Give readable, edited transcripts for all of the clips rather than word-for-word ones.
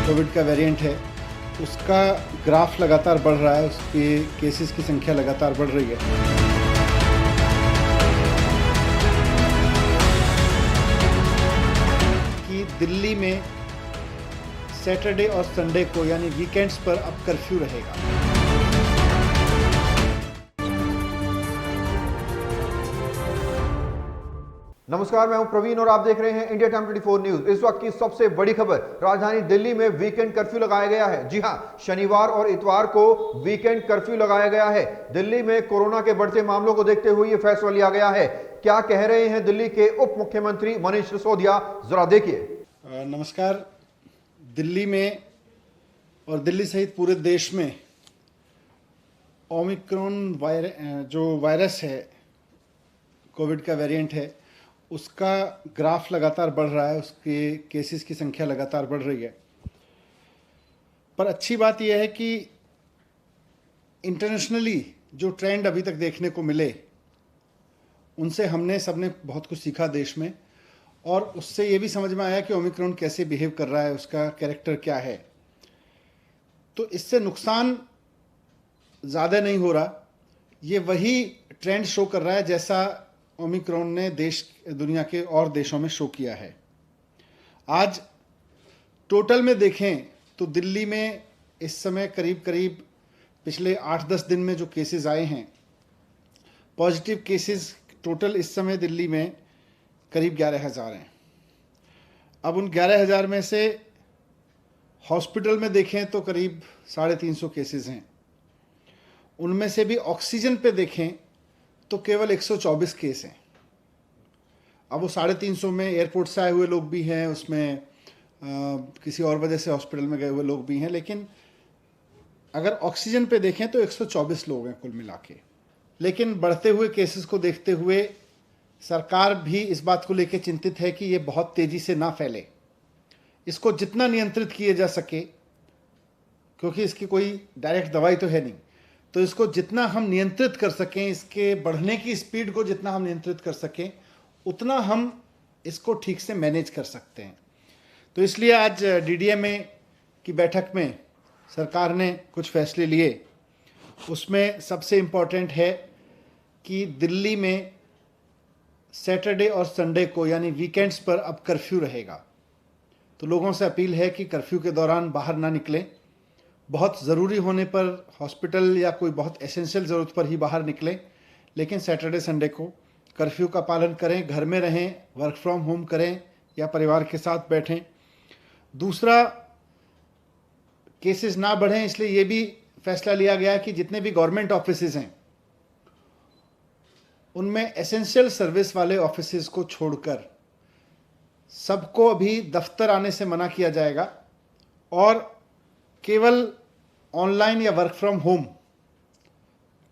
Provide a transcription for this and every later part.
Covid का variant है उसका ग्राफ लगातार बढ़ रहा है, उसके केसेस की संख्या लगातार बढ़ रही है। कि दिल्ली में सैटरडे और संडे को यानी वीकेंड्स पर अब कर्फ्यू रहेगा। नमस्कार, मैं हूं प्रवीण और आप देख रहे हैं इंडिया टाइम 24 न्यूज। इस वक्त की सबसे बड़ी खबर, राजधानी दिल्ली में वीकेंड कर्फ्यू लगाया गया है। जी हां, शनिवार और इतवार को वीकेंड कर्फ्यू लगाया गया है। दिल्ली में कोरोना के बढ़ते मामलों को देखते हुए यह फैसला लिया गया है। क्या कह रहे हैं दिल्ली के उप मुख्यमंत्री मनीष सिसोदिया, जरा देखिए। नमस्कार। दिल्ली में और दिल्ली सहित पूरे देश में ओमिक्रॉन जो वायरस है, कोविड का वेरिएंट है, उसका ग्राफ लगातार बढ़ रहा है, उसके केसेस की संख्या लगातार बढ़ रही है। पर अच्छी बात यह है कि इंटरनेशनली जो ट्रेंड अभी तक देखने को मिले, उनसे हमने सबने बहुत कुछ सीखा देश में, और उससे ये भी समझ में आया कि ओमिक्रॉन कैसे बिहेव कर रहा है, उसका कैरेक्टर क्या है। तो इससे नुकसान ज़्यादा नहीं हो रहा। ये वही ट्रेंड शो कर रहा है जैसा ओमिक्रॉन ने दुनिया के और देशों में शो किया है। आज टोटल में देखें तो दिल्ली में इस समय करीब पिछले 8-10 दिन में जो केसेस आए हैं, पॉजिटिव केसेस टोटल इस समय दिल्ली में करीब 11,000 हैं। अब उन 11,000 में से हॉस्पिटल में देखें तो करीब 350 केसेस हैं। उनमें से भी ऑक्सीजन पे देखें तो केवल 124 केस हैं। अब वो 350 में एयरपोर्ट से आए हुए लोग भी हैं, उसमें किसी और वजह से हॉस्पिटल में गए हुए लोग भी हैं, लेकिन अगर ऑक्सीजन पे देखें तो 124 लोग हैं कुल मिला के। लेकिन बढ़ते हुए केसेस को देखते हुए सरकार भी इस बात को लेकर चिंतित है कि ये बहुत तेज़ी से ना फैले। इसको जितना नियंत्रित किए जा सके, क्योंकि इसकी कोई डायरेक्ट दवाई तो है नहीं, तो इसको जितना हम नियंत्रित कर सकें, इसके बढ़ने की स्पीड को जितना हम नियंत्रित कर सकें, उतना हम इसको ठीक से मैनेज कर सकते हैं। तो इसलिए आज डीडीएमए की बैठक में सरकार ने कुछ फैसले लिए। उसमें सबसे इम्पॉर्टेंट है कि दिल्ली में सैटरडे और संडे को यानी वीकेंड्स पर अब कर्फ्यू रहेगा। तो लोगों से अपील है कि कर्फ्यू के दौरान बाहर ना निकलें। बहुत ज़रूरी होने पर हॉस्पिटल या कोई बहुत एसेंशियल ज़रूरत पर ही बाहर निकलें, लेकिन सैटरडे संडे को कर्फ्यू का पालन करें, घर में रहें, वर्क फ्रॉम होम करें या परिवार के साथ बैठें। दूसरा, केसेस ना बढ़ें, इसलिए ये भी फैसला लिया गया कि जितने भी गवर्नमेंट ऑफिसेज हैं उनमें एसेंशियल सर्विस वाले ऑफिसेज को छोड़कर सबको अभी दफ्तर आने से मना किया जाएगा और केवल ऑनलाइन या वर्क फ्रॉम होम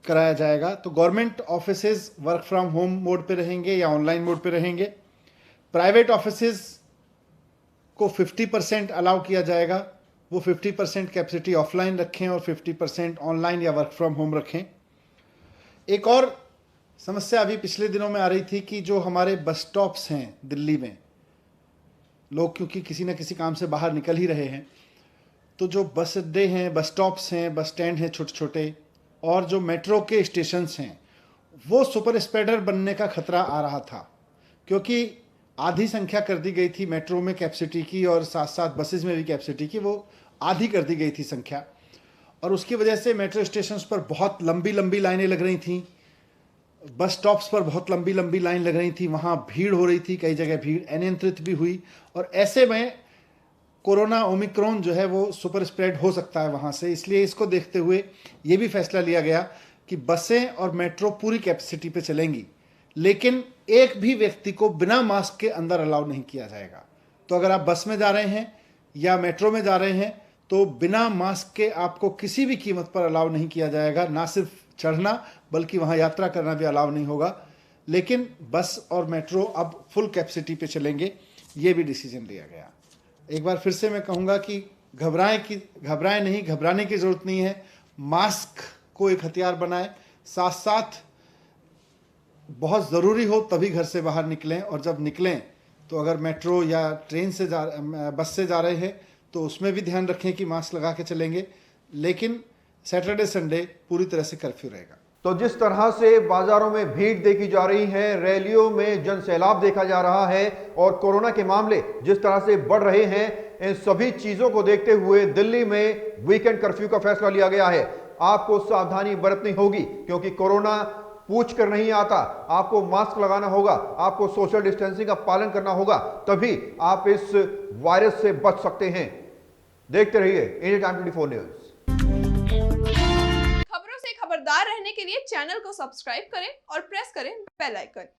कराया जाएगा। तो government offices work from home mode पे रहेंगे या ऑनलाइन मोड पे रहेंगे। प्राइवेट ऑफिसेज को 50% अलाउ किया जाएगा, वो 50% कैपेसिटी ऑफलाइन रखें और 50% ऑनलाइन या वर्क फ्रॉम होम रखें। एक और समस्या अभी पिछले दिनों में आ रही थी कि जो हमारे बस स्टॉप्स हैं दिल्ली में, लोग क्योंकि किसी न किसी काम से बाहर निकल ही रहे हैं, तो जो बस अड्डे हैं, बस स्टॉप्स हैं, बस स्टैंड हैं छोटे छोटे, और जो मेट्रो के स्टेशंस हैं, वो सुपर स्प्रेडर बनने का खतरा आ रहा था, क्योंकि आधी संख्या कर दी गई थी मेट्रो में कैपेसिटी की और साथ साथ बसेस में भी कैपेसिटी की, वो आधी कर दी गई थी संख्या, और उसकी वजह से मेट्रो स्टेशंस पर बहुत लंबी लंबी लाइनें लग रही थी, बस स्टॉप्स पर बहुत लंबी लंबी लाइन लग रही थी, वहाँ भीड़ हो रही थी, कई जगह भीड़ अनियंत्रित भी हुई, और ऐसे में कोरोना ओमिक्रॉन जो है वो सुपर स्प्रेड हो सकता है वहाँ से। इसलिए इसको देखते हुए ये भी फैसला लिया गया कि बसें और मेट्रो पूरी कैपेसिटी पे चलेंगी, लेकिन एक भी व्यक्ति को बिना मास्क के अंदर अलाउ नहीं किया जाएगा। तो अगर आप बस में जा रहे हैं या मेट्रो में जा रहे हैं तो बिना मास्क के आपको किसी भी कीमत पर अलाउ नहीं किया जाएगा। ना सिर्फ चढ़ना बल्कि वहाँ यात्रा करना भी अलाउ नहीं होगा। लेकिन बस और मेट्रो अब फुल कैपेसिटी पे चलेंगे, ये भी डिसीजन लिया गया। एक बार फिर से मैं कहूँगा कि घबराएं नहीं, घबराने की ज़रूरत नहीं है। मास्क को एक हथियार बनाएं, साथ साथ बहुत ज़रूरी हो तभी घर से बाहर निकलें, और जब निकलें तो अगर मेट्रो या ट्रेन से बस से जा रहे हैं तो उसमें भी ध्यान रखें कि मास्क लगा के चलेंगे, लेकिन सैटरडे संडे पूरी तरह से कर्फ्यू रहेगा। तो जिस तरह से बाजारों में भीड़ देखी जा रही है, रैलियों में जन सैलाब देखा जा रहा है और कोरोना के मामले जिस तरह से बढ़ रहे हैं, इन सभी चीजों को देखते हुए दिल्ली में वीकेंड कर्फ्यू का फैसला लिया गया है। आपको सावधानी बरतनी होगी क्योंकि कोरोना पूछ कर नहीं आता। आपको मास्क लगाना होगा, आपको सोशल डिस्टेंसिंग का पालन करना होगा, तभी आप इस वायरस से बच सकते हैं। देखते रहिए इंडिया टाइम 24 न्यूज। खबरों से खबरदार रहने के लिए चैनल को सब्सक्राइब करें और प्रेस करें बेल आइकन।